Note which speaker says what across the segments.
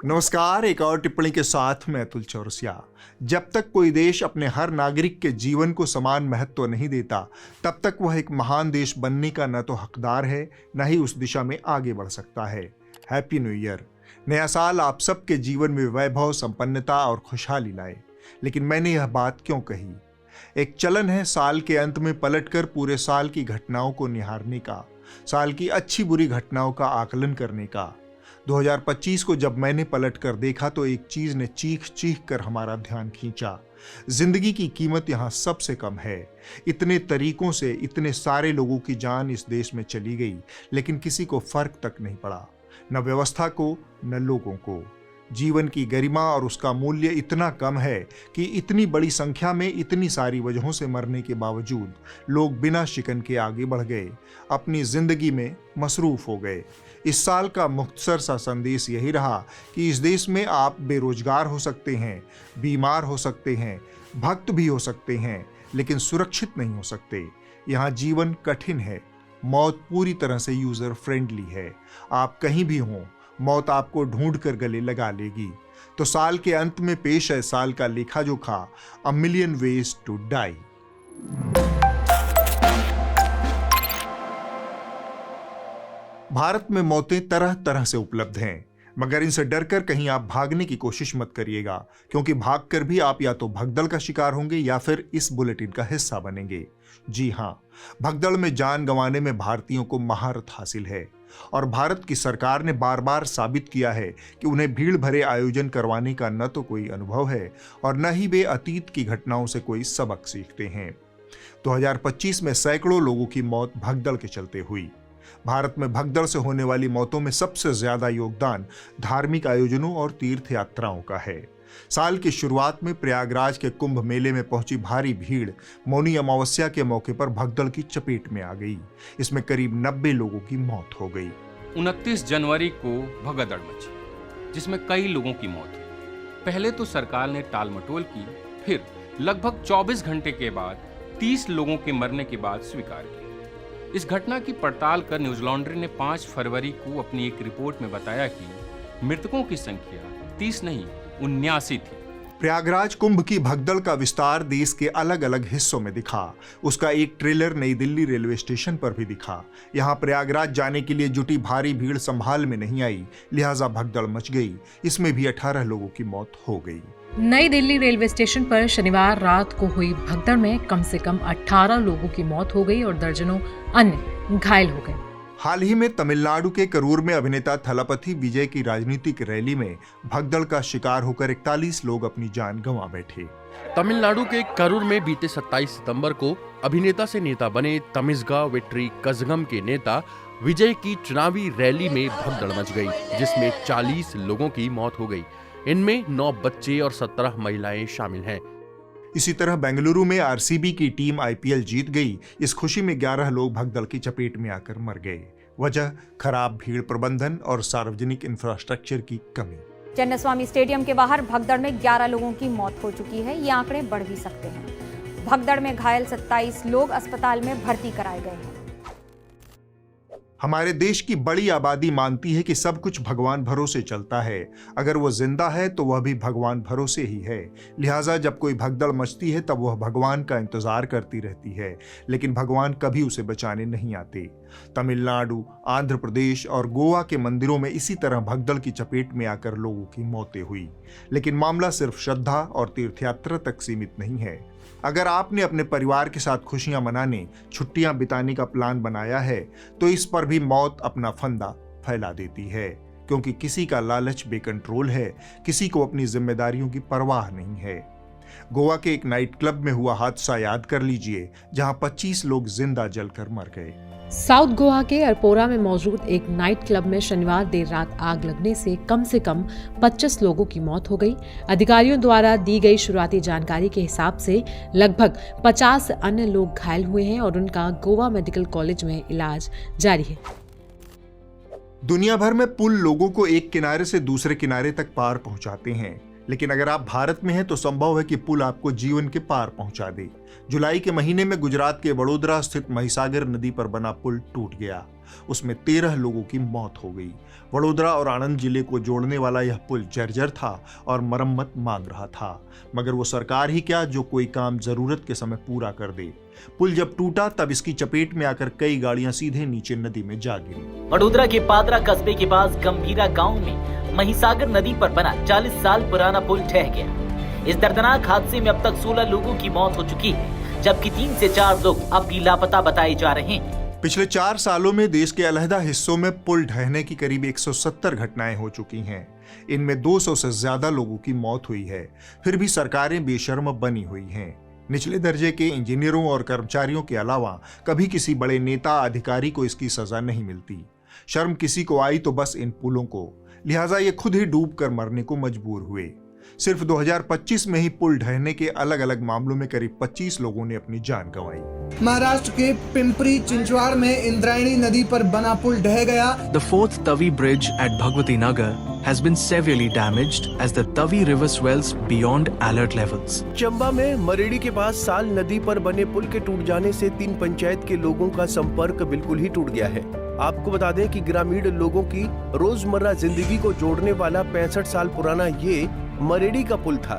Speaker 1: नमस्कार। एक और टिप्पणी के साथ मैं अतुल चौरसिया। जब तक कोई देश अपने हर नागरिक के जीवन को समान महत्व नहीं देता, तब तक वह एक महान देश बनने का न तो हकदार है, न ही उस दिशा में आगे बढ़ सकता है। Happy new year. नया साल आप सबके जीवन में वैभव, संपन्नता और खुशहाली लाए। लेकिन मैंने यह बात क्यों कही? एक चलन है साल के अंत में पलटकर पूरे साल की घटनाओं को निहारने का, साल की अच्छी बुरी घटनाओं का आकलन करने का। 2025 को जब मैंने पलट कर देखा तो एक चीज ने चीख चीख कर हमारा ध्यान खींचा। जिंदगी की कीमत यहाँ सबसे कम है। इतने तरीकों से इतने सारे लोगों की जान इस देश में चली गई, लेकिन किसी को फर्क तक नहीं पड़ा, न व्यवस्था को न लोगों को। जीवन की गरिमा और उसका मूल्य इतना कम है कि इतनी बड़ी संख्या में इतनी सारी वजहों से मरने के बावजूद लोग बिना शिकन के आगे बढ़ गए, अपनी जिंदगी में मसरूफ हो गए। इस साल का मुख्तसर सा संदेश यही रहा कि इस देश में आप बेरोजगार हो सकते हैं, बीमार हो सकते हैं, भक्त भी हो सकते हैं, लेकिन सुरक्षित नहीं हो सकते। यहाँ जीवन कठिन है, मौत पूरी तरह से यूजर फ्रेंडली है। आप कहीं भी हों, मौत आपको ढूंढ कर गले लगा लेगी। तो साल के अंत में पेश है साल का लेखा जोखा, a million ways to die. Bharat में मौतें तरह तरह से उपलब्ध हैं, मगर इनसे डरकर कहीं आप भागने की कोशिश मत करिएगा, क्योंकि भागकर भी आप या तो भगदड़ का शिकार होंगे या फिर इस बुलेटिन का हिस्सा बनेंगे। जी हां, भगदड़ में जान गंवाने में भारतीयों को महारत हासिल है और भारत की सरकार ने बार बार साबित किया है कि उन्हें भीड़ भरे आयोजन करवाने का न तो कोई अनुभव है और न ही वे अतीत की घटनाओं से कोई सबक सीखते हैं। 2025 में सैकड़ों लोगों की मौत भगदड़ के चलते हुई। भारत में भगदड़ से होने वाली मौतों में सबसे ज्यादा योगदान धार्मिक आयोजनों और तीर्थ यात्राओं का है। साल की शुरुआत में प्रयागराज के कुंभ मेले में पहुंची भारी भीड़ मौनी अमावस्या के मौके पर भगदड़ की चपेट में आ गई। इसमें करीब 90 लोगों की मौत हो गई।
Speaker 2: 29 जनवरी को भगदड़ मची, जिसमें कई लोगों की मौत हुई। पहले तो सरकार ने टालमटोल की, फिर लगभग 24 घंटे के बाद 30 लोगों के मरने के बाद स्वीकार किया। इस घटना की पड़ताल कर न्यूज लॉन्ड्री ने 5 फरवरी को अपनी एक रिपोर्ट में बताया कि मृतकों की संख्या 30 नहीं 79 थी।
Speaker 1: प्रयागराज कुंभ की भगदड़ का विस्तार देश के अलग अलग हिस्सों में दिखा। उसका एक ट्रेलर नई दिल्ली रेलवे स्टेशन पर भी दिखा। यहाँ प्रयागराज जाने के लिए जुटी भारी भीड़ संभाल में नहीं आई, लिहाजा भगदड़ मच गई। इसमें भी 18 लोगों की मौत हो गई।
Speaker 3: नई दिल्ली रेलवे स्टेशन पर शनिवार रात को हुई भगदड़ में कम से कम 18 लोगों की मौत हो गई और दर्जनों अन्य घायल हो गए।
Speaker 1: हाल ही में तमिलनाडु के करूर में अभिनेता थलापति विजय की राजनीतिक रैली में भगदड़ का शिकार होकर 41 लोग अपनी जान गंवा बैठे।
Speaker 4: तमिलनाडु के करूर में बीते 27 सितंबर को अभिनेता से नेता बने तमिज़गा वेट्री कज़गम के नेता विजय की चुनावी रैली में भगदड़ मच गई, जिसमें 40 लोगों की मौत हो गई। इनमें 9 बच्चे और 17 महिलाएं शामिल हैं।
Speaker 1: इसी तरह बेंगलुरु में आरसीबी की टीम आईपीएल जीत गई। इस खुशी में 11 लोग भगदड़ की चपेट में आकर मर गए। वजह खराब भीड़ प्रबंधन और सार्वजनिक इंफ्रास्ट्रक्चर की कमी।
Speaker 5: चिन्नास्वामी स्टेडियम के बाहर भगदड़ में 11 लोगों की मौत हो चुकी है। ये आंकड़े बढ़ भी सकते हैं। भगदड़ में घायल 27 लोग अस्पताल में भर्ती कराए गए हैं।
Speaker 1: हमारे देश की बड़ी आबादी मानती है कि सब कुछ भगवान भरोसे चलता है। अगर वो जिंदा है तो वह भी भगवान भरोसे ही है। लिहाजा जब कोई भगदड़ मचती है तब वह भगवान का इंतजार करती रहती है, लेकिन भगवान कभी उसे बचाने नहीं आते। तमिलनाडु, आंध्र प्रदेश और गोवा के मंदिरों में इसी तरह भगदड़ की चपेट में आकर लोगों की मौतें हुई। लेकिन मामला सिर्फ श्रद्धा और तीर्थयात्रा तक सीमित नहीं है। अगर आपने अपने परिवार के साथ खुशियां मनाने, छुट्टियां बिताने का प्लान बनाया है, तो इस पर भी मौत अपना फंदा फैला देती है, क्योंकि किसी का लालच बेकंट्रोल है, किसी को अपनी जिम्मेदारियों की परवाह नहीं है। गोवा के एक नाइट क्लब में हुआ हादसा याद कर लीजिए, जहां 25 लोग जिंदा जलकर मर गए।
Speaker 3: साउथ गोवा के अरपोरा में मौजूद एक नाइट क्लब में शनिवार देर रात आग लगने से कम 25 लोगों की मौत हो गई। अधिकारियों द्वारा दी गई शुरुआती जानकारी के हिसाब से लगभग 50 अन्य लोग घायल हुए हैं और उनका गोवा मेडिकल कॉलेज में इलाज जारी है।
Speaker 1: दुनिया भर में पुल लोगों को एक किनारे से दूसरे किनारे तक पार पहुंचाते हैं, लेकिन अगर आप भारत में हैं तो संभव है कि पुल आपको जीवन के पार पहुंचा दे। जुलाई के महीने में गुजरात के वडोदरा स्थित महिसागर नदी पर बना पुल टूट गया। उसमें 13 लोगों की मौत हो गई। वडोदरा और आणंद जिले को जोड़ने वाला यह पुल जर्जर था और मरम्मत मांग रहा था, मगर वो सरकार ही क्या जो कोई काम जरूरत के समय पूरा कर दे। पुल जब टूटा तब इसकी चपेट में आकर कई गाड़ियां सीधे नीचे नदी में जा गिरी।
Speaker 6: वडोदरा के पादरा कस्बे के पास गंभीरा गांव में महिसागर नदी पर बना 40 साल पुराना पुल ढह गया। इस दर्दनाक हादसे में अब तक 16 लोगों की मौत हो चुकी है, जबकि 3 से 4 लोग अब भी लापता बताए जा रहे हैं।
Speaker 1: पिछले 4 सालों में देश के अलहदा हिस्सों में पुल ढहने की करीब 170 घटनाएं हो चुकी हैं। इनमें 200 से ज्यादा लोगों की मौत हुई है। फिर भी सरकारें बेशर्म बनी हुई हैं। निचले दर्जे के इंजीनियरों और कर्मचारियों के अलावा कभी किसी बड़े नेता अधिकारी को इसकी सजा नहीं मिलती। शर्म किसी को आई तो बस इन पुलों को, लिहाजा ये खुद ही डूब कर मरने को मजबूर हुए। सिर्फ 2025 में ही पुल ढहने के अलग अलग मामलों में करीब 25 लोगों ने अपनी जान गंवाई।
Speaker 7: महाराष्ट्र के पिंपरी चिंचवाड़ में इंद्रायणी नदी पर बना पुल ढह गया।
Speaker 8: The fourth Tavi bridge at Bhagwati Nagar has been severely damaged as the Tavi river swells beyond alert levels.
Speaker 9: Chamba में मरेड़ी के पास साल नदी पर बने पुल के टूट जाने से 3 पंचायत के लोगों का संपर्क बिल्कुल ही टूट गया है। आपको बता दें कि ग्रामीण लोगों की रोजमर्रा जिंदगी को जोड़ने वाला 65 साल पुराना ये मरेड़ी का पुल था।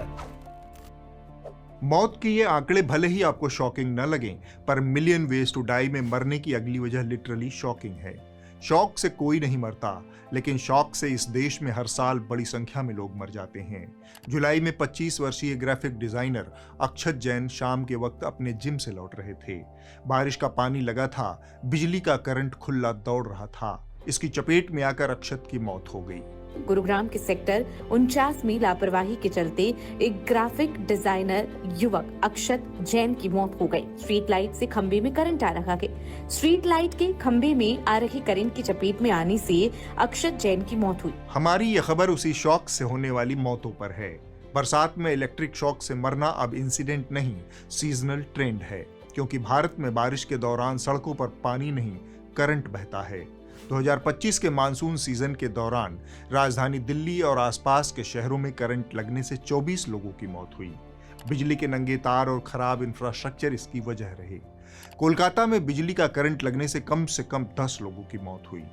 Speaker 1: मौत के ये आंकड़े भले ही आपको शॉकिंग न लगें, पर मिलियन वेज टू डाई में मरने की अगली वजह लिटरली शॉकिंग है। शौक से कोई नहीं मरता, लेकिन शौक से इस देश में हर साल बड़ी संख्या में लोग मर जाते हैं। जुलाई में 25 वर्षीय ग्राफिक डिजाइनर अक्षत जैन शाम के वक्त अपने जिम से लौट रहे थे। बारिश का पानी लगा था, बिजली का करंट खुला दौड़ रहा था। इसकी चपेट में आकर अक्षत की मौत हो गई।
Speaker 10: गुरुग्राम के सेक्टर 49 में लापरवाही के चलते एक ग्राफिक डिजाइनर युवक अक्षत जैन की मौत हो गई। स्ट्रीट लाइट से खंबे में करंट आ रहा है। स्ट्रीट लाइट के खंबे में आ रही करंट की चपेट में आने से अक्षत जैन की मौत हुई।
Speaker 1: हमारी यह खबर उसी शौक से होने वाली मौतों पर है। बरसात में इलेक्ट्रिक शॉक से मरना अब इंसिडेंट नहीं, सीजनल ट्रेंड है, क्योंकि भारत में बारिश के दौरान सड़कों पर पानी नहीं, करंट बहता है। 2025 के मानसून सीजन के दौरान राजधानी दिल्ली और आसपास के शहरों में करंट लगने से 24 लोगों की मौत हुई। बिजली के नंगे तार और खराब इंफ्रास्ट्रक्चर इसकी वजह रहे। कोलकाता में बिजली का करंट लगने से कम 10 लोगों की मौत हुई।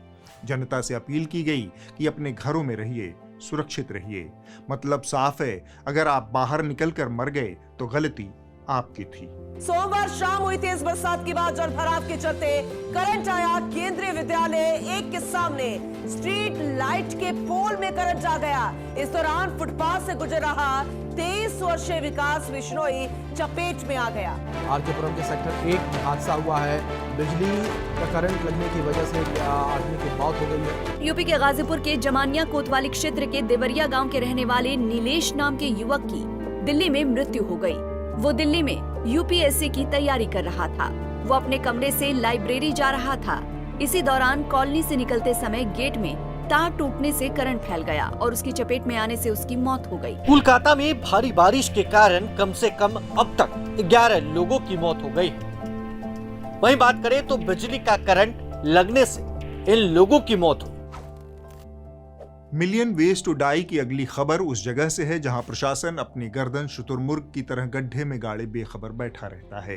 Speaker 1: जनता से अपील की गई कि अपने घरों में रहिए, सुरक्षित रहिए। मतलब साफ है, अगर आप बाहर निकलकर मर गए तो गलती आपकी थी।
Speaker 11: सोमवार शाम हुई तेज बरसात के बाद जल भराव के चलते करंट आया केंद्रीय विद्यालय 1 के सामने। स्ट्रीट लाइट के पोल में करंट आ गया। इस दौरान फुटपाथ से गुजर रहा 23 वर्षीय विकास बिश्नोई चपेट में आ गया।
Speaker 12: आरकेपुरम के सेक्टर 1 में हादसा हुआ है। बिजली का करंट लगने की वजह से आदमी की मौत हो गई है।
Speaker 13: यूपी के गाजीपुर के जमानिया कोतवाली क्षेत्र के देवरिया गांव के रहने वाले नीलेश नाम के युवक की दिल्ली में मृत्यु हो गई। वो दिल्ली में यूपीएससी की तैयारी कर रहा था। वो अपने कमरे से लाइब्रेरी जा रहा था। इसी दौरान कॉलोनी से निकलते समय गेट में तार टूटने से करंट फैल गया और उसकी चपेट में आने से उसकी मौत हो गई।
Speaker 6: कोलकाता में भारी बारिश के कारण कम से कम अब तक 11 लोगों की मौत हो गई। वहीं बात करें तो बिजली का करंट लगने से इन लोगों की मौत हुई।
Speaker 1: मिलियन वेज टू डाई की अगली खबर उस जगह से है जहां प्रशासन अपनी गर्दन शुतुरमुर्ग की तरह गड्ढे में गाड़े बेखबर बैठा रहता है।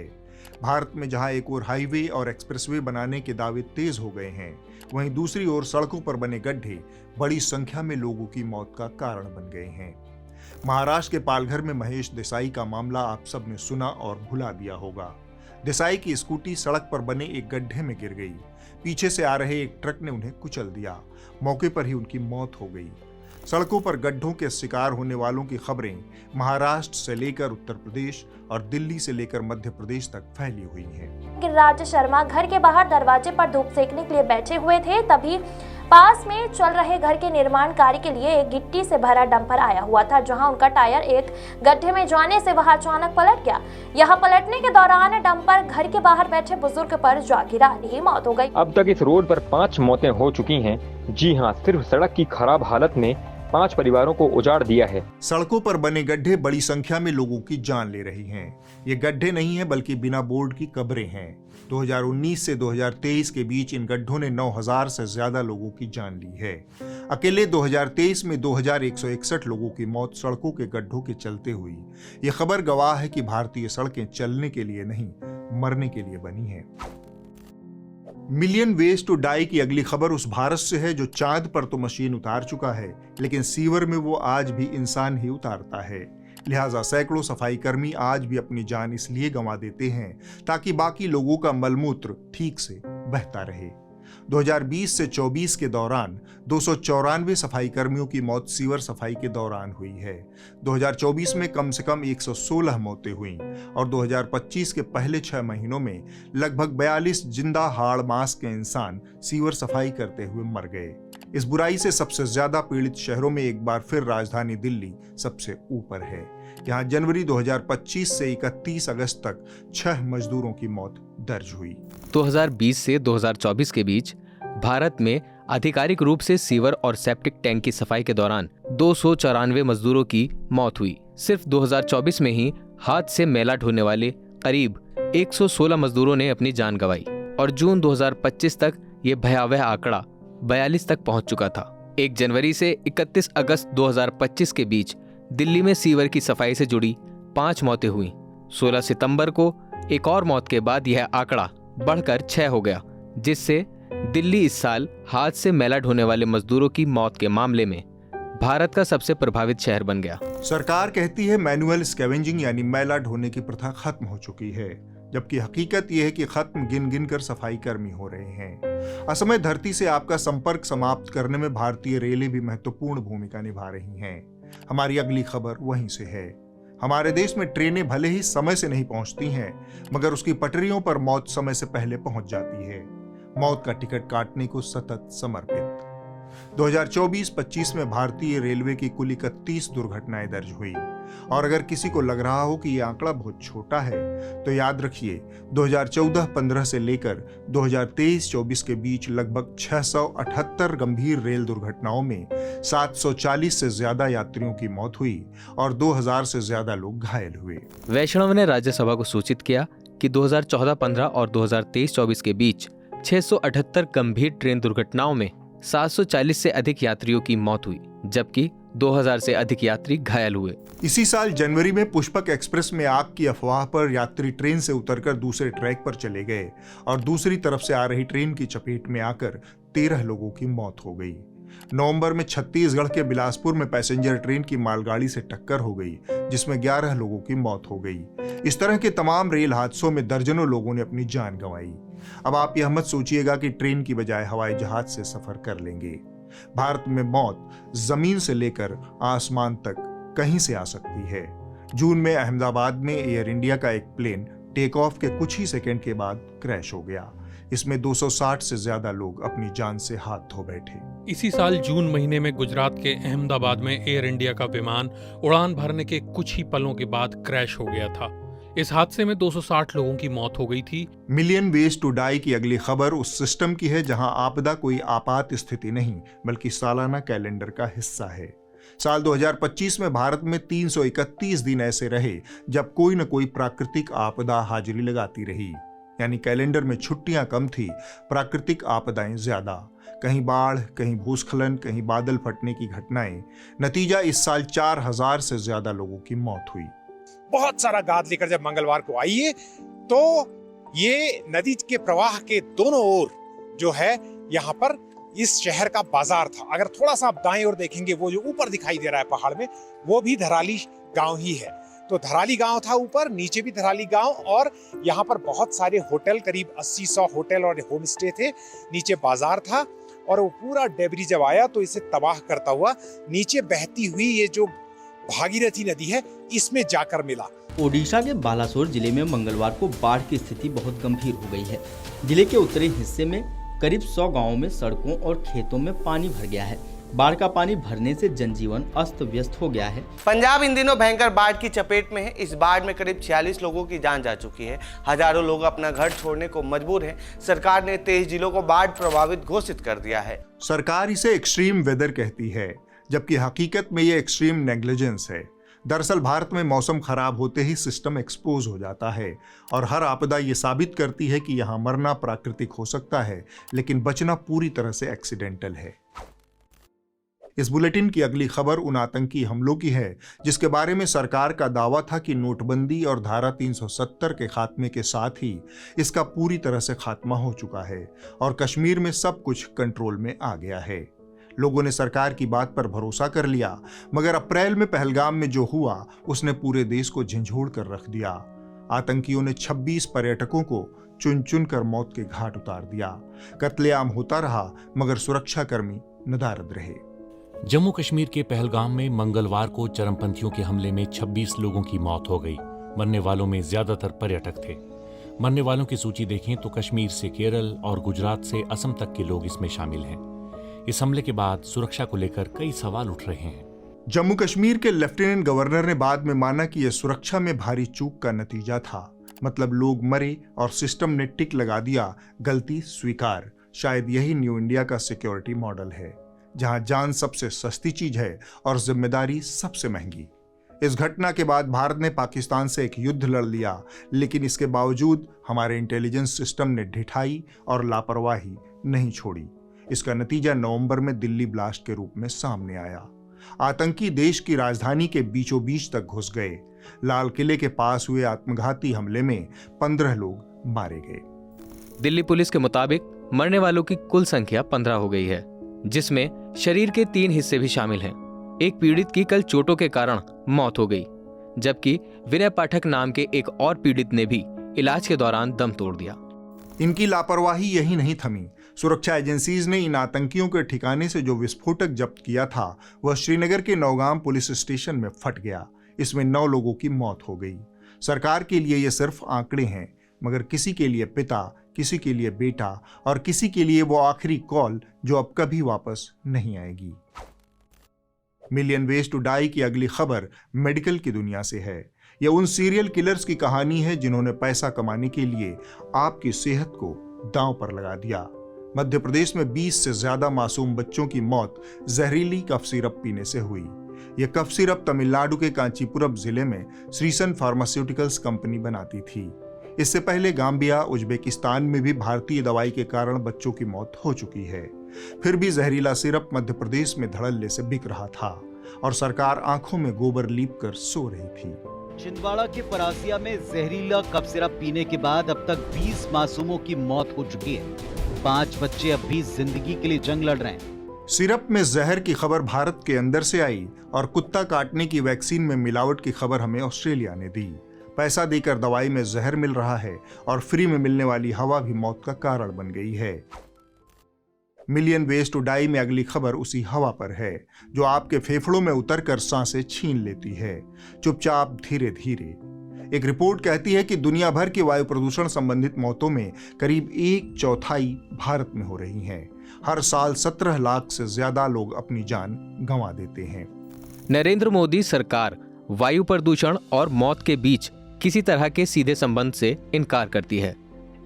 Speaker 1: भारत में जहां एक ओर हाईवे और एक्सप्रेसवे बनाने के दावे तेज हो गए हैं, वहीं दूसरी ओर सड़कों पर बने गड्ढे बड़ी संख्या में लोगों की मौत का कारण बन गए हैं। महाराष्ट्र के पालघर में महेश देसाई का मामला आप सब ने सुना और भुला दिया होगा। देसाई की स्कूटी सड़क पर बने एक गड्ढे में गिर गई। पीछे से आ रहे एक ट्रक ने उन्हें कुचल दिया। मौके पर ही उनकी मौत हो गई। सड़कों पर गड्ढों के शिकार होने वालों की खबरें महाराष्ट्र से लेकर उत्तर प्रदेश और दिल्ली से लेकर मध्य प्रदेश तक फैली हुई हैं।
Speaker 14: गिरिराज शर्मा घर के बाहर दरवाजे पर धूप सेकने के लिए बैठे हुए थे, तभी पास में चल रहे घर के निर्माण कार्य के लिए एक गिट्टी से भरा डंपर आया हुआ था, जहां उनका टायर एक गड्ढे में जाने से वह अचानक पलट गया। यहां पलटने के दौरान डंपर घर के बाहर बैठे बुजुर्ग पर जा गिरा, ही मौत हो गई।
Speaker 15: अब तक इस रोड पर 5 मौतें हो चुकी हैं। जी हां, सिर्फ सड़क की खराब हालत ने 5 परिवारों को उजाड़ दिया है।
Speaker 1: सड़कों पर बने गड्ढे बड़ी संख्या में लोगों की जान ले रही हैं। ये गड्ढे नहीं है बल्कि बिना बोर्ड की कब्रें हैं। 2019 से 2023 के बीच इन गड्ढों ने 9000 से ज्यादा लोगों की जान ली है। अकेले 2023 में 2161 लोगों की मौत सड़कों के गड्ढों के चलते हुई। ये खबर गवाह है कि भारतीय सड़कें चलने के लिए नहीं, मरने के लिए बनी हैं। मिलियन वेज टू डाई की अगली खबर उस भारत से है जो चांद पर तो मशीन उतार चुका है, लेकिन सीवर में वो आज भी इंसान ही उतारता है। लिहाजा सैकड़ों सफाई कर्मी आज भी अपनी जान इसलिए गंवा देते हैं ताकि बाकी लोगों का मलमूत्र ठीक से बहता रहे। 2020 से 24 के दौरान 294 सफाई कर्मियों की मौत सीवर सफाई के दौरान हुई है। 2024 में कम से कम 116 मौतें हुईं और 2025 के पहले 6 महीनों में लगभग 42 जिंदा हाड़ मांस के इंसान सीवर सफाई करते हुए मर गए। इस बुराई से सबसे ज्यादा पीड़ित शहरों में एक बार फिर राजधानी दिल्ली सबसे ऊपर है। यहाँ जनवरी 2025 से 31 अगस्त तक 6 मजदूरों की मौत दर्ज हुई।
Speaker 16: 2020 से 2024 के बीच भारत में आधिकारिक रूप से सीवर और सेप्टिक टैंक की सफाई के दौरान 294 मजदूरों की मौत हुई। सिर्फ 2024 में ही हाथ से मैला ढोने वाले करीब 116 मजदूरों ने अपनी जान गंवाई और जून 2025 तक ये भयावह आंकड़ा 42 तक पहुंच चुका था। 1 जनवरी से 31 अगस्त 2025 के बीच दिल्ली में सीवर की सफाई से जुड़ी 5 मौतें हुई। 16 सितंबर को एक और मौत के बाद यह आंकड़ा बढ़कर 6 हो गया, जिससे दिल्ली इस साल हाथ से मैला ढोने वाले मजदूरों की मौत के मामले में भारत का सबसे प्रभावित शहर बन गया।
Speaker 1: सरकार कहती है मैनुअल स्कैवेंजिंग यानी मैला ढोने की प्रथा खत्म हो चुकी है, जबकि हकीकत यह है कि खत्म गिन गिन कर सफाई कर्मी हो रहे हैं। असमय धरती से आपका संपर्क समाप्त करने में भारतीय रेलें भी महत्वपूर्ण भूमिका निभा रही हैं। हमारी अगली खबर वहीं से है। हमारे देश में ट्रेनें भले ही समय से नहीं पहुंचती हैं, मगर उसकी पटरियों पर मौत समय से पहले पहुंच जाती है। मौत का टिकट काटने को सतत समर्पित। 2024-25 में भारतीय रेलवे की कुल 31 दुर्घटनाएं दर्ज हुई और अगर किसी को लग रहा हो कि यह आंकड़ा बहुत छोटा है तो याद रखिए 2014-15 से लेकर 2023-24 के बीच लगभग 678 गंभीर रेल दुर्घटनाओं में 740 से ज्यादा यात्रियों की मौत हुई और 2000 से ज्यादा लोग घायल हुए।
Speaker 16: वैष्णव ने राज्यसभा को सूचित किया कि 2014-15 और 2023-24 के बीच 678 गंभीर ट्रेन दुर्घटनाओं में 740 से अधिक यात्रियों की मौत हुई, जबकि 2000 से अधिक यात्री घायल हुए।
Speaker 1: इसी साल जनवरी में पुष्पक एक्सप्रेस में आग की अफवाह पर यात्री ट्रेन से उतरकर दूसरे ट्रैक पर चले गए और दूसरी तरफ से आ रही ट्रेन की चपेट में आकर 13 लोगों की मौत हो गई। नवंबर में छत्तीसगढ़ के बिलासपुर में पैसेंजर ट्रेन की मालगाड़ी से टक्कर हो गई, जिसमें 11 लोगों की मौत हो गई। इस तरह के तमाम रेल हादसों में दर्जनों लोगों ने अपनी जान गंवाई। अब आप यह मत सोचिएगा कि ट्रेन की बजाय हवाई जहाज से सफर कर लेंगे। भारत में मौत जमीन से लेकर आसमान तक कहीं से आ सकती है। जून में अहमदाबाद में एयर इंडिया का एक प्लेन टेक ऑफ के कुछ ही सेकंड के बाद क्रैश हो गया। इसमें 260 से ज्यादा लोग अपनी जान से हाथ धो बैठे।
Speaker 17: इसी साल जून महीने में गुजरात के अहमदाबाद में एयर इंडिया का विमान उड़ान भरने के कुछ ही पलों के बाद क्रैश हो गया था। इस हादसे में 260 लोगों की मौत हो गई थी।
Speaker 1: मिलियन वेज टू डाई की अगली खबर उस सिस्टम की है जहां आपदा कोई आपात स्थिति नहीं बल्कि सालाना कैलेंडर का हिस्सा है। साल 2025 में भारत में 331 दिन ऐसे रहे जब कोई न कोई प्राकृतिक आपदा हाजिरी लगाती रही, यानी कैलेंडर में छुट्टियां कम थी, प्राकृतिक आपदाएं ज्यादा। कहीं बाढ़, कहीं भूस्खलन, कहीं बादल फटने की घटनाएं। नतीजा इस साल 4000 से ज्यादा लोगों की मौत हुई।
Speaker 18: बहुत सारा गाद लेकर जब मंगलवार को आइए तो ये नदी के प्रवाह के दोनों ओर जो है यहाँ पर इस शहर का बाजार था। अगर थोड़ा सा आप दाएं ओर देखेंगे, वो जो ऊपर दिखाई दे रहा है पहाड़ में, वो भी धराली गांव ही है। तो धराली गांव था ऊपर, नीचे भी धराली गांव, और यहाँ पर बहुत सारे होटल, करीब 80-100 होटल और होम स्टे थे। नीचे बाजार था और वो पूरा डेबरी जब आया तो इसे तबाह करता हुआ नीचे बहती हुई ये जो भागीरथी नदी है इसमें जाकर मिला।
Speaker 19: ओडिशा के बालासोर जिले में मंगलवार को बाढ़ की स्थिति बहुत गंभीर हो गई है। जिले के उत्तरी हिस्से में करीब 100 गांवों में सड़कों और खेतों में पानी भर गया है। बाढ़ का पानी भरने से जनजीवन अस्त व्यस्त हो गया है।
Speaker 20: पंजाब इन दिनों भयंकर बाढ़ की चपेट में है। इस बाढ़ में करीब 46 लोगों की जान जा चुकी है। हजारों लोग अपना घर छोड़ने को मजबूर हैं। सरकार ने 23 जिलों को बाढ़ प्रभावित घोषित कर दिया है।
Speaker 1: सरकार इसे एक्सट्रीम वेदर कहती है, जबकि हकीकत में ये एक्सट्रीम नेग्लिजेंस है। दरअसल भारत में मौसम खराब होते ही सिस्टम एक्सपोज हो जाता है और हर आपदा ये साबित करती है कि यहाँ मरना प्राकृतिक हो सकता है, लेकिन बचना पूरी तरह से एक्सीडेंटल है। इस बुलेटिन की अगली खबर उन आतंकी हमलों की है जिसके बारे में सरकार का दावा था कि नोटबंदी और धारा 370 के खात्मे के साथ ही इसका पूरी तरह से खात्मा हो चुका है और कश्मीर में सब कुछ कंट्रोल में आ गया है। लोगों ने सरकार की बात पर भरोसा कर लिया, मगर अप्रैल में पहलगाम में जो हुआ उसने पूरे देश को झंझोड़ कर रख दिया। आतंकियों ने 26 पर्यटकों को चुन चुन कर मौत के घाट उतार दिया। कत्लेआम होता रहा मगर सुरक्षाकर्मी नदारद रहे।
Speaker 21: जम्मू कश्मीर के पहलगाम में मंगलवार को चरमपंथियों के हमले में 26 लोगों की मौत हो गई। मरने वालों में ज्यादातर पर्यटक थे। मरने वालों की सूची देखें तो कश्मीर से केरल और गुजरात से असम तक के लोग इसमें शामिल हैं। इस हमले के बाद सुरक्षा को लेकर कई सवाल उठ रहे हैं।
Speaker 1: जम्मू कश्मीर के लेफ्टिनेंट गवर्नर ने बाद में माना कि यह सुरक्षा में भारी चूक का नतीजा था। मतलब लोग मरे और सिस्टम ने टिक लगा दिया, गलती स्वीकार। शायद यही न्यू इंडिया का सिक्योरिटी मॉडल है, जहां जान सबसे सस्ती चीज है और जिम्मेदारी सबसे महंगी। इस घटना के बाद भारत ने पाकिस्तान से एक युद्ध लड़ लिया, लेकिन इसके बावजूद हमारे इंटेलिजेंस सिस्टम ने ढिठाई और लापरवाही नहीं छोड़ी। इसका नतीजा नवंबर में दिल्ली ब्लास्ट के रूप में सामने आया। आतंकी देश की राजधानी के बीचों बीच तक घुस गए। लाल किले के पास हुए आत्मघाती हमले में 15 लोग मारे गए।
Speaker 16: दिल्ली पुलिस के मुताबिक मरने वालों की कुल संख्या 15 हो गई है, जिसमें शरीर के 3 हिस्से भी शामिल हैं। एक पीड़ित की कल चोटों के कारण मौत हो गई, जबकि विनय पाठक नाम के एक और पीड़ित ने भी इलाज के दौरान दम तोड़ दिया।
Speaker 1: इनकी लापरवाही यही नहीं थमी। सुरक्षा एजेंसीज ने इन आतंकियों के ठिकाने से जो विस्फोटक जब्त किया था वह श्रीनगर के नौगाम पुलिस स्टेशन में फट गया। इसमें 9 लोगों की मौत हो गई। सरकार के लिए ये सिर्फ आंकड़े हैं, मगर किसी के लिए पिता, किसी के लिए बेटा और किसी के लिए वो आखिरी कॉल जो अब कभी वापस नहीं आएगी। मिलियन वेज टू डाई की अगली खबर मेडिकल की दुनिया से है। यह उन सीरियल किलर्स की कहानी है जिन्होंने पैसा कमाने के लिए आपकी सेहत को दांव पर लगा दिया। मध्य प्रदेश में 20 से ज्यादा मासूम बच्चों की मौत जहरीली कफ सिरप पीने से हुई। यह कफ सिरप तमिलनाडु के कांचीपुरम जिले में श्रीसन फार्मास्यूटिकल्स कंपनी बनाती थी। इससे पहले गाम्बिया, उज्बेकिस्तान में भी भारतीय दवाई के कारण बच्चों की मौत हो चुकी है। फिर भी जहरीला सिरप मध्य प्रदेश में धड़ल्ले से बिक रहा था और सरकार आंखों में गोबर लीप कर सो रही थी।
Speaker 22: छिंदवाड़ा के परासिया में जहरीला कफ सिरप पीने के बाद अब तक 20 मासूमों की मौत हो चुकी है। 5 बच्चे अब भी जिंदगी के लिए जंग लड़ रहे हैं।
Speaker 1: सिरप में जहर की खबर भारत के अंदर से आई और कुत्ता काटने की वैक्सीन में मिलावट की खबर हमें ऑस्ट्रेलिया ने दी। पैसा देकर दवाई में जहर मिल रहा है और फ्री में मिलने वाली हवा भी मौत का कारण बन गई है। मिलियन वेज टू डाई में अगली खबर उसी हवा पर है जो आपके फेफड़ों में उतरकर सांसें छीन लेती है, चुपचाप धीरे धीरे। एक रिपोर्ट कहती है कि दुनिया भर की वायु प्रदूषण संबंधित मौतों में करीब 1/4 भारत में हो रही हैं। हर साल 17 लाख से ज्यादा लोग अपनी जान गंवा देते हैं।
Speaker 16: नरेंद्र मोदी सरकार वायु प्रदूषण और मौत के बीच किसी तरह के सीधे संबंध से इनकार करती है,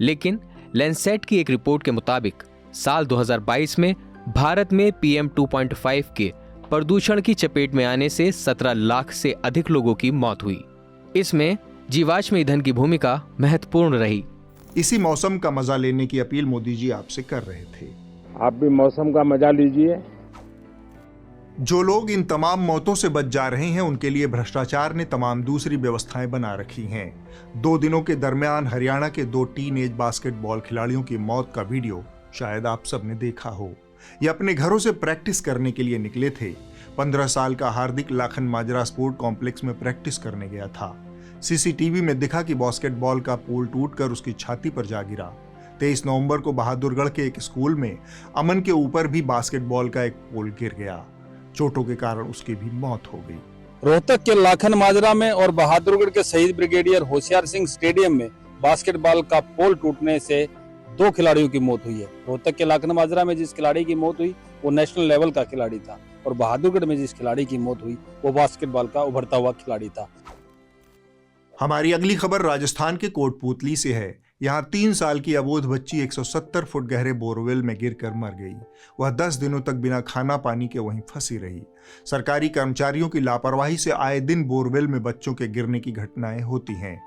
Speaker 16: लेकिन लैंसेट की एक रिपोर्ट के मुताबिक साल 2022 में भारत में PM 2.5 के प्रदूषण की चपेट में आने से 17 लाख से अधिक लोगों की मौत हुई। इसमें जीवाश्म ईंधन की भूमिका महत्वपूर्ण रही।
Speaker 1: इसी मौसम का मजा लेने की अपील मोदी जी आपसे कर रहे थे।
Speaker 23: आप भी मौसम का मजा लीजिए।
Speaker 1: जो लोग इन तमाम मौतों से बच जा रहे हैं उनके लिए भ्रष्टाचार ने तमाम दूसरी व्यवस्थाएं बना रखी हैं। 2 दिनों के दरमियान हरियाणा के 2 टीनएज बास्केटबॉल खिलाड़ियों की मौत का वीडियो शायद आप सबने देखा हो। ये अपने घरों से प्रैक्टिस करने के लिए निकले थे। 15 साल का हार्दिक लाखन माजरा स्पोर्ट कॉम्प्लेक्स में प्रैक्टिस करने गया था। सीसीटीवी में दिखा कि बास्केटबॉल का पोल टूटकर उसकी छाती पर जा गिरा। 23 नवंबर को बहादुरगढ़ के एक स्कूल में अमन के ऊपर भी बास्केटबॉल का एक पोल गिर गया। चोटों के कारण उसकी भी मौत हो गई।
Speaker 23: रोहतक के लाखन माजरा में और बहादुरगढ़ के शहीद ब्रिगेडियर होशियार सिंह स्टेडियम में बास्केटबॉल का पोल टूटने से 2 खिलाड़ियों की मौत हुई है। रोहतक के लाखन माजरा में जिस खिलाड़ी की मौत हुई वो नेशनल लेवल का खिलाड़ी था और बहादुरगढ़ में जिस खिलाड़ी की मौत हुई वो बास्केटबॉल का उभरता हुआ खिलाड़ी था।
Speaker 1: हमारी अगली खबर राजस्थान के कोटपूतली से है। यहाँ 3 साल की अबोध बच्ची 170 फुट गहरे बोरवेल में गिरकर मर गई। वह 10 दिनों तक बिना खाना पानी के वहीं फंसी रही। सरकारी कर्मचारियों की लापरवाही से आए दिन बोरवेल में बच्चों के गिरने की घटनाएं होती हैं।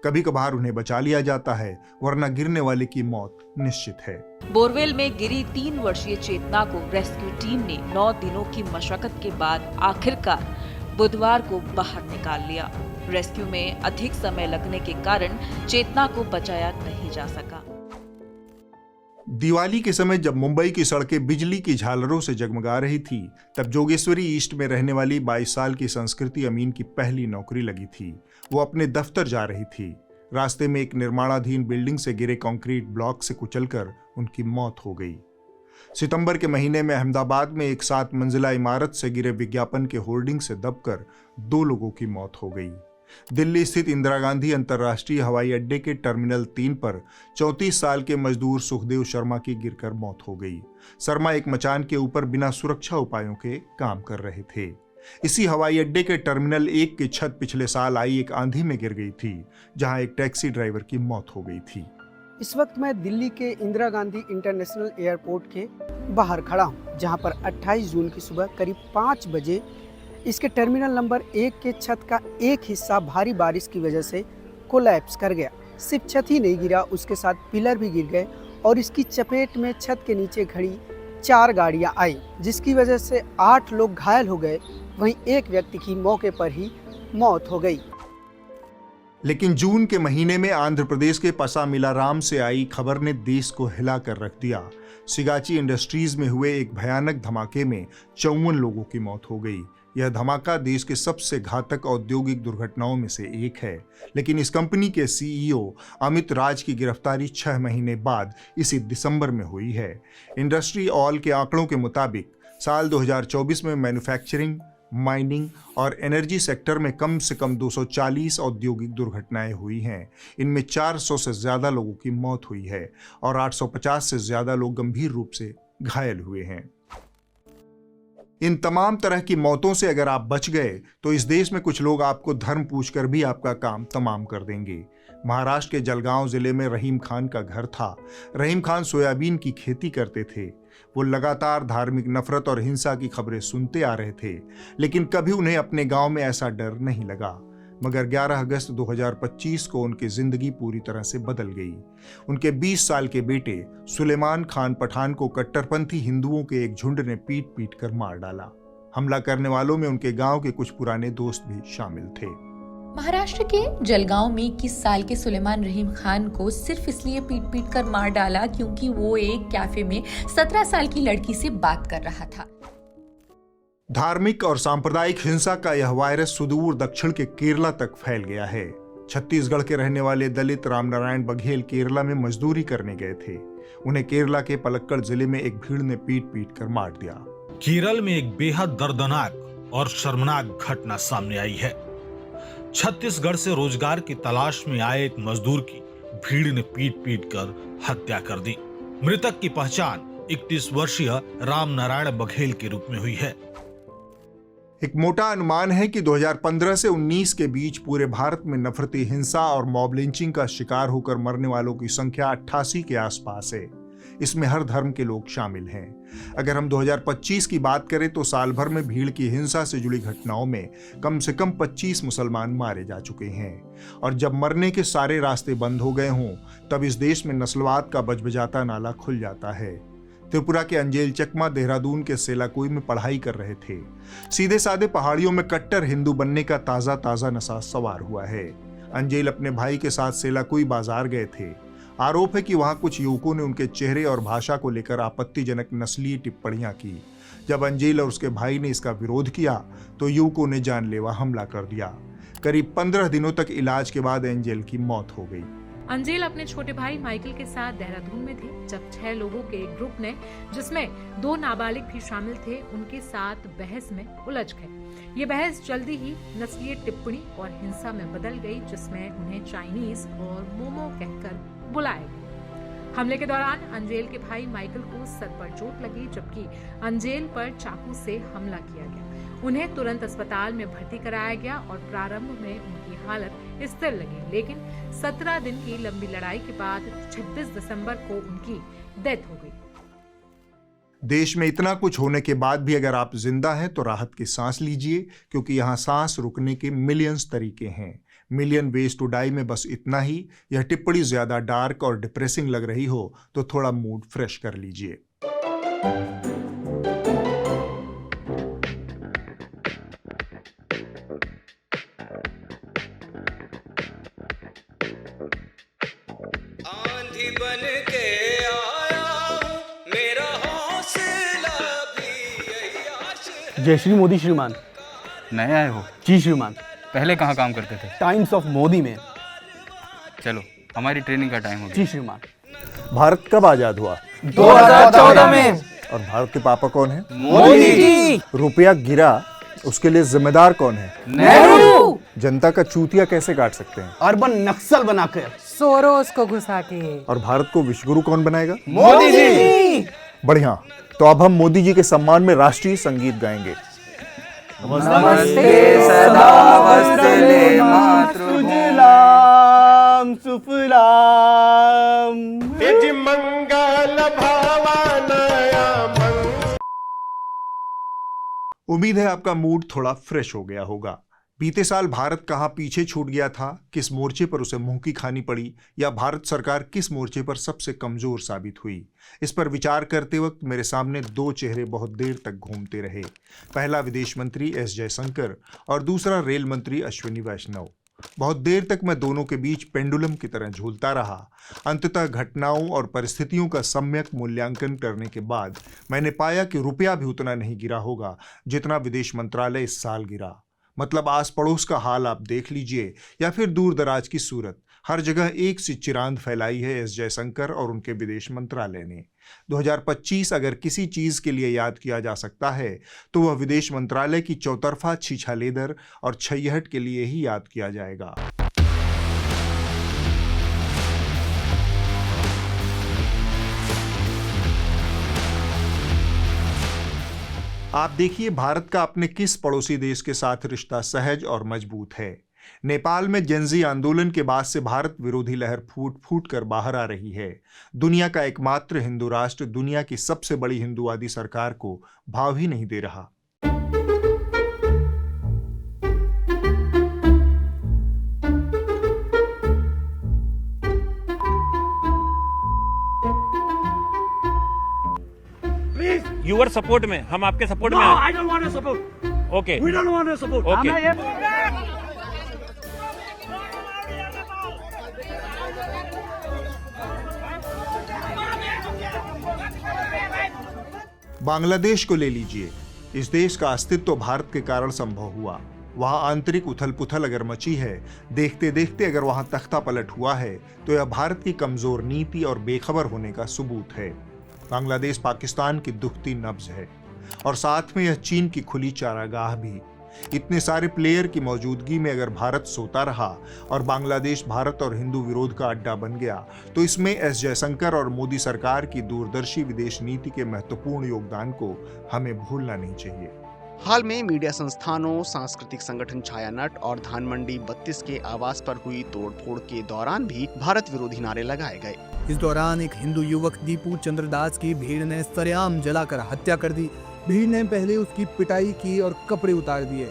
Speaker 1: कभी कभार उन्हें बचा लिया जाता है, वरना गिरने वाले की मौत निश्चित है।
Speaker 2: बोरवेल में गिरी 3 वर्षीय चेतना को रेस्क्यू टीम ने 9 दिनों की मशक्कत के बाद आखिरकार बुधवार को बाहर निकाल लिया। रेस्क्यू में अधिक समय लगने के कारण चेतना को बचाया नहीं जा सका।
Speaker 1: दिवाली के समय जब मुंबई की सड़कें बिजली की झालरों से जगमगा रही थी, तब जोगेश्वरी ईस्ट में रहने वाली 22 साल की संस्कृति अमीन की पहली नौकरी लगी थी। वो अपने दफ्तर जा रही थी। रास्ते में एक निर्माणाधीन बिल्डिंग से गिरे कंक्रीट ब्लॉक से कुचलकर उनकी मौत हो गई। सितंबर के महीने में अहमदाबाद में एक 7 मंजिला इमारत से गिरे विज्ञापन के होर्डिंग से दबकर 2 लोगों की मौत हो गई। दिल्ली स्थित इंदिरा गांधी अंतर्राष्ट्रीय हवाई अड्डे के टर्मिनल 3 पर 34 साल के मजदूर सुखदेव शर्मा की गिरकर मौत हो गई। शर्मा एक मचान के ऊपर बिना सुरक्षा उपायों के काम कर रहे थे। इसी हवाई अड्डे के टर्मिनल 1 की छत पिछले साल आई एक आंधी में गिर गई थी, जहां एक टैक्सी ड्राइवर की मौत हो गई थी।
Speaker 4: इस वक्त मैं दिल्ली के इंदिरा गांधी इंटरनेशनल एयरपोर्ट के बाहर खड़ा हूं, जहां पर 28 जून की सुबह करीब 5 बजे इसके टर्मिनल नंबर 1 के छत का एक हिस्सा भारी बारिश की वजह से कोलैप्स कर गया। सिर्फ छत ही नहीं गिरा, उसके साथ पिलर भी गिर गए और इसकी चपेट में छत के नीचे खड़ी 4 गाड़ियां आई, जिसकी वजह से 8 लोग घायल हो गए। वहीं एक व्यक्ति की मौके पर ही मौत हो गई।
Speaker 1: लेकिन जून के महीने में आंध्र प्रदेश के पसामिलाराम से आई खबर ने देश को हिला कर रख दिया। सिगाची इंडस्ट्रीज में हुए एक भयानक धमाके में 54 लोगों की मौत हो गई। यह धमाका देश के सबसे घातक औद्योगिक दुर्घटनाओं में से एक है। लेकिन इस कंपनी के सीईओ अमित राज की गिरफ्तारी 6 महीने बाद इसी दिसंबर में हुई है। इंडस्ट्री ऑल के आंकड़ों के मुताबिक साल 2024 में मैन्युफैक्चरिंग, माइनिंग और एनर्जी सेक्टर में कम से कम 240 औद्योगिक दुर्घटनाएं हुई हैं। इनमें 400 से ज्यादा लोगों की मौत हुई है और 850 से ज्यादा लोग गंभीर रूप से घायल हुए हैं। इन तमाम तरह की मौतों से अगर आप बच गए तो इस देश में कुछ लोग आपको धर्म पूछकर भी आपका काम तमाम कर देंगे। महाराष्ट्र के जलगांव जिले में रहीम खान का घर था। रहीम खान सोयाबीन की खेती करते थे। वो लगातार धार्मिक नफरत और हिंसा की खबरें सुनते आ रहे थे, लेकिन कभी उन्हें अपने गांव में ऐसा डर नहीं लगा। मगर 11 अगस्त 2025 को उनकी जिंदगी पूरी तरह से बदल गई। उनके 20 साल के बेटे सुलेमान खान पठान को कट्टरपंथी हिंदुओं के एक झुंड ने पीट कर मार डाला। हमला करने वालों में उनके गांव के कुछ पुराने दोस्त भी शामिल थे।
Speaker 5: महाराष्ट्र के जलगांव में 21 साल के सुलेमान रहीम खान को सिर्फ इसलिए पीट कर मार डाला क्योंकि वो एक कैफे में 17 साल की लड़की से बात कर रहा था।
Speaker 1: धार्मिक और सांप्रदायिक हिंसा का यह वायरस सुदूर दक्षिण के केरला तक फैल गया है। छत्तीसगढ़ के रहने वाले दलित रामनारायण बघेल केरला में मजदूरी करने गए थे। उन्हें केरला के पलक्कड़ जिले में एक भीड़ ने पीट कर मार दिया।
Speaker 24: केरल में एक बेहद दर्दनाक और शर्मनाक घटना सामने आई है। छत्तीसगढ़ से रोजगार की तलाश में आए एक मजदूर की भीड़ ने पीट कर हत्या कर दी। मृतक की पहचान 31 वर्षीय रामनारायण बघेल के रूप में हुई है।
Speaker 1: एक मोटा अनुमान है कि 2015 से 19 के बीच पूरे भारत में नफरती हिंसा और मॉब लिंचिंग का शिकार होकर मरने वालों की संख्या 88 के आसपास है। इसमें हर धर्म के लोग शामिल हैं। अगर हम 2025 की बात करें तो साल भर में भीड़ की हिंसा से जुड़ी घटनाओं में कम से कम 25 मुसलमान मारे जा चुके हैं। और जब मरने के सारे रास्ते बंद हो गए हों, तब इस देश में नस्लवाद का बजबजाता नाला खुल जाता है। त्रिपुरा के अंजेल चकमा देहरादून के सेलाकुई में पढ़ाई कर रहे थे। सीधे साधे पहाड़ियों में कट्टर हिंदू बनने का ताजा नशा सवार हुआ है। अंजेल अपने भाई के साथ सेलाकुई बाजार गए थे। आरोप है कि वहां कुछ युवकों ने उनके चेहरे और भाषा को लेकर आपत्तिजनक नस्लीय टिप्पणियां की। जब अंजेल और उसके भाई ने इसका विरोध किया तो युवकों ने जानलेवा हमला कर दिया। करीब 15 दिनों तक इलाज के बाद अंजेल की मौत हो गई।
Speaker 3: अंजेल अपने छोटे भाई माइकल के साथ देहरादून में थे जब 6 लोगों के एक ग्रुप ने, जिसमें 2 नाबालिग भी शामिल थे, उनके साथ बहस में उलझ गए। ये बहस जल्दी ही नस्लीय टिप्पणी और हिंसा में बदल गई, जिसमें उन्हें चाइनीज और मोमो कहकर बुलाया गया। हमले के दौरान अंजेल के भाई माइकल को सर पर चोट लगी, जबकि अंजेल पर चाकू से हमला किया गया। उन्हें तुरंत अस्पताल में भर्ती कराया गया और प्रारंभ में उनकी हालत स्थिर लगी, लेकिन 17 दिन की लंबी लड़ाई के बाद 26 दिसंबर को उनकी डेथ हो गई।
Speaker 1: देश में इतना कुछ होने के बाद भी अगर आप जिंदा हैं तो राहत की सांस लीजिए, क्योंकि यहाँ सांस रुकने के मिलियंस तरीके हैं। मिलियन वेज टू डाई में बस इतना ही। यह टिप्पणी ज्यादा डार्क और डिप्रेसिंग लग रही हो तो थोड़ा मूड फ्रेश कर लीजिए।
Speaker 7: आंधी बन के आया हूं, मेरा हौसला भी यही आश है।
Speaker 8: जय श्री मोदी श्रीमान।
Speaker 9: नए आए हो?
Speaker 8: जी श्रीमान।
Speaker 9: पहले कहाँ काम करते थे?
Speaker 8: टाइम्स ऑफ मोदी में।
Speaker 9: चलो, हमारी ट्रेनिंग का टाइम हो गया।
Speaker 8: जी श्रीमान।
Speaker 1: भारत कब आजाद हुआ?
Speaker 8: 2014 में।
Speaker 1: और भारत के पापा कौन है?
Speaker 8: मोदी जी।
Speaker 1: रुपया गिरा, उसके लिए जिम्मेदार कौन है?
Speaker 8: नेहरू।
Speaker 1: जनता का चूतिया कैसे काट सकते हैं?
Speaker 8: अर्बन नक्सल बनाकर,
Speaker 10: सोरोस को घुसा के।
Speaker 1: और भारत को विश्वगुरु कौन बनाएगा?
Speaker 8: मोदी जी।
Speaker 1: बढ़िया, तो अब हम मोदी जी के सम्मान में राष्ट्रीय संगीत गाएंगे।
Speaker 7: नमस्ते सदा वत्सले
Speaker 8: सुजलाम सुफलाम
Speaker 7: निज मंगल भावनया मंगल।
Speaker 1: उम्मीद है आपका मूड थोड़ा फ्रेश हो गया होगा। बीते साल भारत कहाँ पीछे छूट गया था, किस मोर्चे पर उसे मुंह की खानी पड़ी, या भारत सरकार किस मोर्चे पर सबसे कमजोर साबित हुई, इस पर विचार करते वक्त मेरे सामने दो चेहरे बहुत देर तक घूमते रहे। पहला विदेश मंत्री एस जयशंकर और दूसरा रेल मंत्री अश्विनी वैष्णव। बहुत देर तक मैं दोनों के बीच पेंडुलम की तरह झूलता रहा। अंततः घटनाओं और परिस्थितियों का सम्यक मूल्यांकन करने के बाद मैंने पाया कि रुपया भी उतना नहीं गिरा होगा जितना विदेश मंत्रालय इस साल गिरा। मतलब आस पड़ोस का हाल आप देख लीजिए या फिर दूर दराज की सूरत, हर जगह एक सी चिरांद फैलाई है एस जयशंकर और उनके विदेश मंत्रालय ने। 2025 अगर किसी चीज के लिए याद किया जा सकता है तो वह विदेश मंत्रालय की चौतरफा छीछालेदर और छैहट के लिए ही याद किया जाएगा। आप देखिए भारत का अपने किस पड़ोसी देश के साथ रिश्ता सहज और मजबूत है। नेपाल में जेनजी आंदोलन के बाद से भारत विरोधी लहर फूट फूट कर बाहर आ रही है। दुनिया का एकमात्र हिंदू राष्ट्र दुनिया की सबसे बड़ी हिंदूवादी सरकार को भाव ही नहीं दे रहा।
Speaker 25: यूर सपोर्ट में, हम आपके सपोर्ट में।
Speaker 26: I don't want to support.
Speaker 25: Okay,
Speaker 26: We don't want to support.
Speaker 25: Okay.
Speaker 1: Bangladesh को ले लीजिए। इस देश का अस्तित्व भारत के कारण संभव हुआ। वहां आंतरिक उथल पुथल अगर मची है, देखते देखते अगर वहां तख्ता पलट हुआ है, तो यह भारत की कमजोर नीति और बेखबर होने का सबूत है। बांग्लादेश पाकिस्तान की दुखती नब्ज है और साथ में यह चीन की खुली चारागाह भी। इतने सारे प्लेयर की मौजूदगी में अगर भारत सोता रहा और बांग्लादेश भारत और हिंदू विरोध का अड्डा बन गया, तो इसमें एस जयशंकर और मोदी सरकार की दूरदर्शी विदेश नीति के महत्वपूर्ण योगदान को हमें भूलना नहीं चाहिए।
Speaker 27: हाल में मीडिया संस्थानों, सांस्कृतिक संगठन छायानट और धानमंडी 32 के आवास पर हुई तोड़फोड़ के दौरान भी भारत विरोधी नारे लगाए गए।
Speaker 12: इस दौरान एक हिंदू युवक दीपू चंद्रदास की भीड़ ने सरेआम जलाकर हत्या कर दी। भीड़ ने पहले उसकी पिटाई की और कपड़े उतार दिए,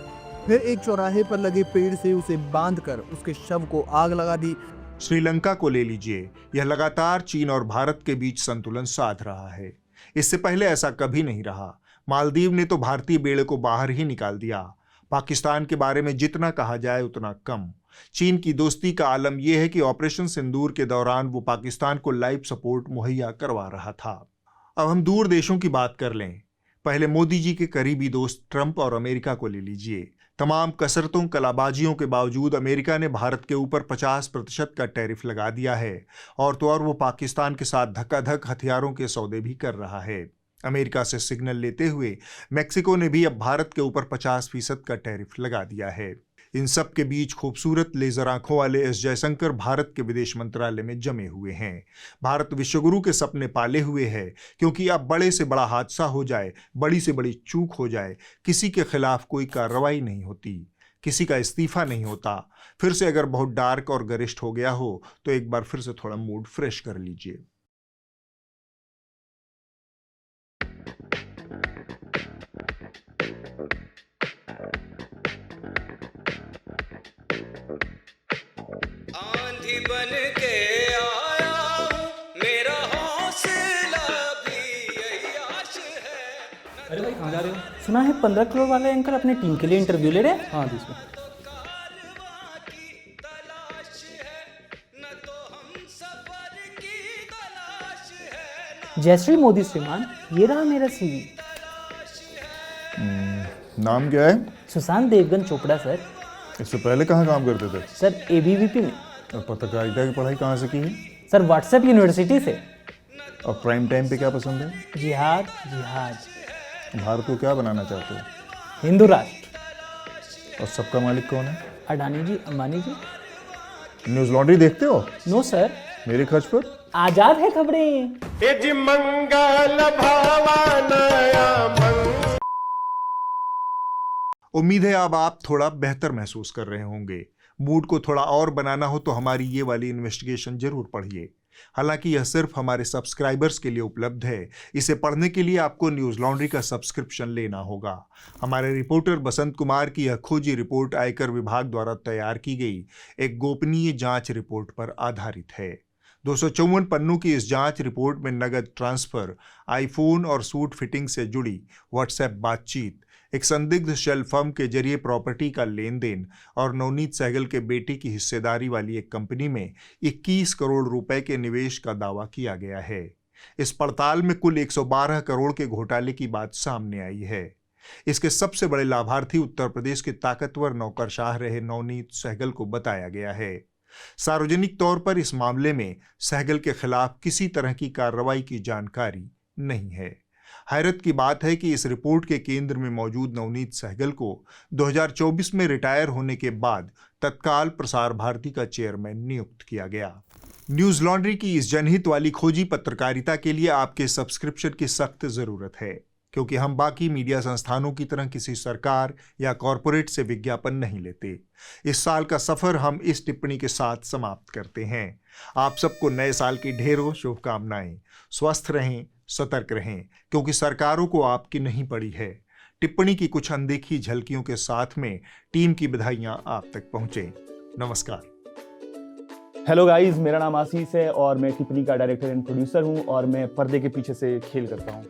Speaker 12: फिर एक चौराहे पर लगे पेड़ से उसे बांधकर उसके शव को आग लगा दी।
Speaker 1: श्रीलंका को ले लीजिए। यह लगातार चीन और भारत के बीच संतुलन साध रहा है। इससे पहले ऐसा कभी नहीं रहा। मालदीव ने तो भारतीय बेड़े को बाहर ही निकाल दिया। पाकिस्तान के बारे में जितना कहा जाए उतना कम। चीन की दोस्ती का आलम यह है कि ऑपरेशन सिंदूर के दौरान वो पाकिस्तान को लाइव सपोर्ट मुहैया करवा रहा था। अब हम दूर देशों की बात कर लें। पहले मोदी जी के करीबी दोस्त ट्रंप और अमेरिका को ले लीजिए। तमाम कसरतों, कलाबाजियों के बावजूद अमेरिका ने भारत के ऊपर 50% का टैरिफ लगा दिया है और तो और वो पाकिस्तान के साथ धक्का-धक हथियारों के सौदे भी कर रहा है। अमेरिका से सिग्नल लेते हुए मेक्सिको ने भी अब भारत के ऊपर 50% का टैरिफ लगा दिया है। इन सब के बीच खूबसूरत लेजर आंखों वाले एस जयशंकर भारत के विदेश मंत्रालय में जमे हुए हैं। भारत विश्वगुरु के सपने पाले हुए है, क्योंकि अब बड़े से बड़ा हादसा हो जाए, बड़ी से बड़ी चूक हो जाए, किसी के खिलाफ कोई कार्रवाई नहीं होती। किसी का इस्तीफा नहीं होता। फिर से अगर बहुत डार्क और गरिष्ठ हो गया हो तो एक बार फिर से थोड़ा मूड फ्रेश कर लीजिए।
Speaker 7: आंधी बन के आया हूं, मेरा हौसला भी यही आश है।
Speaker 6: अरे भाई कहाँ जा रहे हो? सुना है 15 करोड़ वाले अंकल अपने टीम के लिए इंटरव्यू ले रहे हैं। हाँ जी सर। जय श्री मोदी श्रीमान, ये रहा मेरा सीवी।
Speaker 1: नाम क्या है?
Speaker 6: सुशांत देवगन चोपड़ा सर।
Speaker 1: इससे पहले कहाँ काम करते थे?
Speaker 6: सर ABVP में।
Speaker 1: और पत्रकारिता की पढ़ाई कहाँ से की है?
Speaker 6: सर व्हाट्सएप यूनिवर्सिटी से।
Speaker 1: और प्राइम टाइम पे क्या पसंद है?
Speaker 6: जिहाद जिहाद।
Speaker 1: भारत को क्या बनाना चाहते हो?
Speaker 6: हिंदू राष्ट्र।
Speaker 1: और सबका मालिक कौन है?
Speaker 6: अडानी जी, अंबानी जी।
Speaker 1: न्यूज लॉन्ड्री देखते हो?
Speaker 6: No sir.
Speaker 1: मेरे खर्च पर?
Speaker 6: आजाद है खबरें।
Speaker 8: मंगल
Speaker 1: उम्मीद है अब आप थोड़ा बेहतर महसूस कर रहे होंगे। मूड को थोड़ा और बनाना हो तो हमारी ये वाली इन्वेस्टिगेशन जरूर पढ़िए। हालांकि यह सिर्फ हमारे सब्सक्राइबर्स के लिए उपलब्ध है। इसे पढ़ने के लिए आपको न्यूज लॉन्ड्री का सब्सक्रिप्शन लेना होगा। हमारे रिपोर्टर बसंत कुमार की यह खोजी रिपोर्ट आयकर विभाग द्वारा तैयार की गई एक गोपनीय जांच रिपोर्ट पर आधारित है। 254 पन्नों की इस जांच रिपोर्ट में नगद ट्रांसफर, आईफोन और सूट फिटिंग से जुड़ी व्हाट्सएप बातचीत, एक संदिग्ध शेल फर्म के जरिए प्रॉपर्टी का लेन देन और नवनीत सहगल के बेटे की हिस्सेदारी वाली एक कंपनी में 21 करोड़ रुपए के निवेश का दावा किया गया है। इस पड़ताल में कुल 112 करोड़ के घोटाले की बात सामने आई है। इसके सबसे बड़े लाभार्थी उत्तर प्रदेश के ताकतवर नौकरशाह रहे नवनीत सहगल को बताया गया है। सार्वजनिक तौर पर इस मामले में सहगल के खिलाफ किसी तरह की कार्रवाई की जानकारी नहीं है। हैरत की बात है कि इस रिपोर्ट के केंद्र में मौजूद नवनीत सहगल को 2024 में रिटायर होने के बाद तत्काल प्रसार भारती का चेयरमैन नियुक्त किया गया। न्यूज लॉन्ड्री की इस जनहित वाली खोजी पत्रकारिता के लिए आपके सब्सक्रिप्शन की सख्त जरूरत है, क्योंकि हम बाकी मीडिया संस्थानों की तरह किसी सरकार या कॉरपोरेट से विज्ञापन नहीं लेते। इस साल का सफर हम इस टिप्पणी के साथ समाप्त करते हैं। आप सबको नए साल की ढेरों शुभकामनाएं। स्वस्थ रहें, सतर्क रहें, क्योंकि सरकारों को आपकी नहीं पड़ी है। टिप्पणी की कुछ अनदेखी झलकियों के साथ में टीम की बधाइयां आप तक पहुंचे। नमस्कार।
Speaker 8: हेलो गाइस, मेरा नाम आशीष है और मैं टिप्पणी का डायरेक्टर एंड प्रोड्यूसर हूं और मैं पर्दे के पीछे से खेल करता हूं।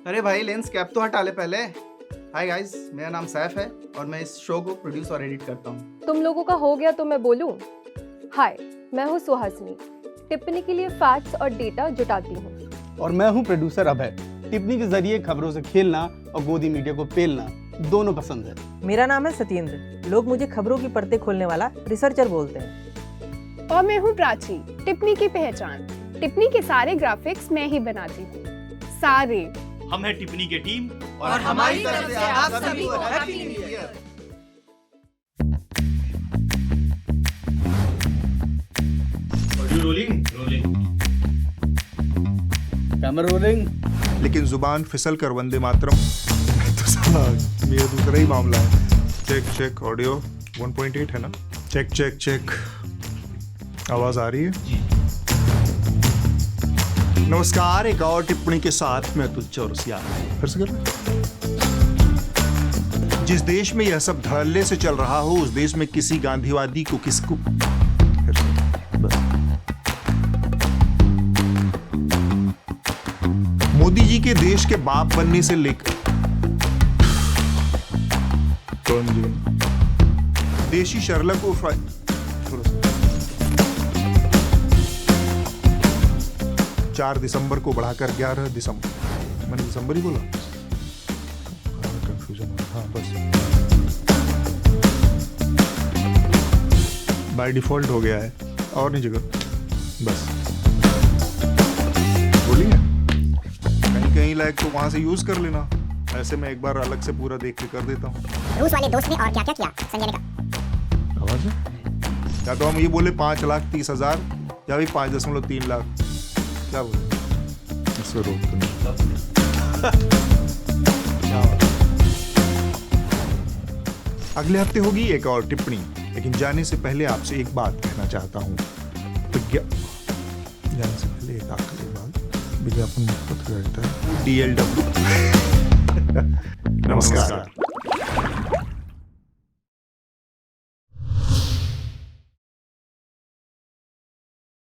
Speaker 11: अरे भाई लेंस कैप तो हटा ले पहले। हाय गाइस, मेरा नाम सैफ है और मैं इस शो को प्रोड्यूस और एडिट करता हूँ।
Speaker 13: तुम लोगों का हो गया तो मैं बोलूं? हाय, मैं हूँ सुहासिनी, टिप्पणी के लिए फैक्ट्स और डेटा जुटाती हूँ।
Speaker 11: और मैं हूँ प्रोड्यूसर अभय। टिप्पणी के जरिए खबरों से खेलना और गोदी मीडिया को पेलना दोनों पसंद है।
Speaker 14: मेरा नाम है सत्येंद्र, लोग मुझे खबरों की पर्दे खोलने वाला रिसर्चर बोलते हैं।
Speaker 13: और मैं हूँ प्राची, टिप्पणी की पहचान। टिप्पणी के सारे ग्राफिक्स मैं ही बनाती हूँ, सारे।
Speaker 15: हम हैं टिप्पणी की टीम
Speaker 11: और हमारी तरफ से आप सभी को happy new year.
Speaker 15: Rolling
Speaker 8: camera rolling.
Speaker 1: लेकिन जुबान फिसल कर वंदे मातरम तो साला मेरा दूसरा ही मामला है। चेक चेक, ऑडियो 1.8 है ना? चेक चेक चेक, आवाज आ रही है? नमस्कार, एक और टिप्पणी के साथ मैं अतुल चौरसिया। फिर से कर रहे? जिस देश में यह सब धड़ल्ले से चल रहा हो, उस देश में किसी गांधीवादी को किसको मोदी जी के देश के बाप बनने से लेकर देशी शर्लक को 4 दिसंबर को बढ़ाकर 11 दिसंबर, मैंने दिसंबर ही बोला, कंफ्यूजन हो। हाँ बस बाय डिफॉल्ट हो गया है और नहीं जगह, बस बोलिए कहीं लायक तो वहां से यूज कर लेना। ऐसे मैं एक बार अलग से पूरा देख के कर देता हूँ।
Speaker 17: रूस वाले दोस्त ने और क्या क्या किया संजय ने कहा।
Speaker 1: आवाज है? या तो हम ये बोले 5,30,000 या भी 5.3 लाख, क्या बोले? इससे रोक तो नहीं। अगले हफ्ते होगी एक और टिप्पणी, लेकिन जाने से पहले आपसे एक बात कहना चाहता हूँ। जाने से पहले एक आखिरी बात, विज्ञापन मुफ्त रहता है, DLW। नमस्कार।